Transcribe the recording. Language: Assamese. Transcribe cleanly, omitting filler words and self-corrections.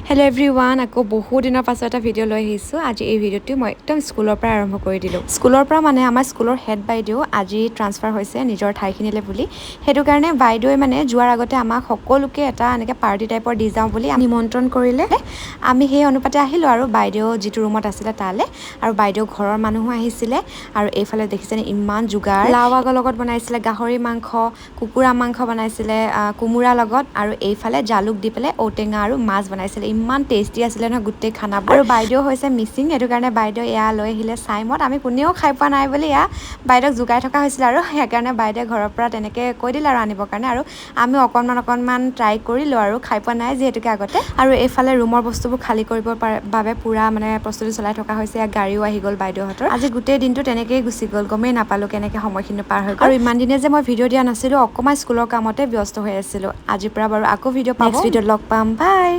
হেল্ল' এভৰিৱান, আকৌ বহুত দিনৰ পাছত এটা ভিডিঅ' লৈ আহিছোঁ। আজি এই ভিডিঅ'টো মই একদম স্কুলৰ পৰা আৰম্ভ কৰি দিলোঁ। স্কুলৰ পৰা মানে আমাৰ স্কুলৰ হেড বাইদেউ আজি ট্ৰান্সফাৰ হৈছে নিজৰ ঠাইখিনিলৈ বুলি। সেইটো কাৰণে বাইদেৱে মানে যোৱাৰ আগতে আমাক সকলোকে এটা এনেকৈ পাৰ্টি টাইপৰ দি যাওঁ বুলি নিমন্ত্ৰণ কৰিলে। আমি সেই অনুপাতে আহিলোঁ আৰু বাইদেউ যিটো ৰুমত আছিলে তালৈ। আৰু বাইদেউ ঘৰৰ মানুহো আহিছিলে। আৰু এইফালে দেখিছেনে ইমান যোগাৰ, লাও আগৰ লগত বনাইছিলে গাহৰি মাংস, কুকুৰা মাংস বনাইছিলে কোমোৰাৰ লগত, আৰু এইফালে জালুক দি পেলাই ঔটেঙা আৰু মাছ বনাইছিলে। ইমান টেষ্টি আছিলে নহয় গোটেই খানাবোৰ। আৰু বাইদেউ হৈছে মিচিং, সেইটো কাৰণে বাইদেউ এয়া লৈ আহিলে চাইমদ। আমি কোনেও খাই পোৱা নাই বুলি এয়া বাইদেউক জোকাই থকা হৈছিলে, আৰু সেইকাৰণে বাইদেৱে ঘৰৰ পৰা তেনেকৈ কৈ দিলে আৰু আনিবৰ কাৰণে। আৰু আমিও অকণমান ট্ৰাই কৰিলোঁ আৰু খাই পোৱা নাই যিহেতুকে আগতে। আৰু এইফালে ৰুমৰ বস্তুবোৰ খালী কৰিবৰ বাবে পূৰা মানে প্ৰস্তুতি চলাই থকা হৈছে। ইয়াত গাড়ীও আহি গ'ল বাইদেউহঁতৰ। আজি গোটেই দিনটো তেনেকৈয়ে গুচি গ'ল, গমেই নাপালোঁ কেনেকৈ সময়খিনি পাৰ হৈ গ'ল। আৰু ইমান দিনে যে মই ভিডিঅ' দিয়া নাছিলোঁ, অকণমান স্কুলৰ কামতে ব্যস্ত হৈ আছিলোঁ। আজিৰ পৰা বাৰু আকৌ ভিডিঅ' পাব, নেক্সট ভিডিঅ'ত লগ পাম, বাই।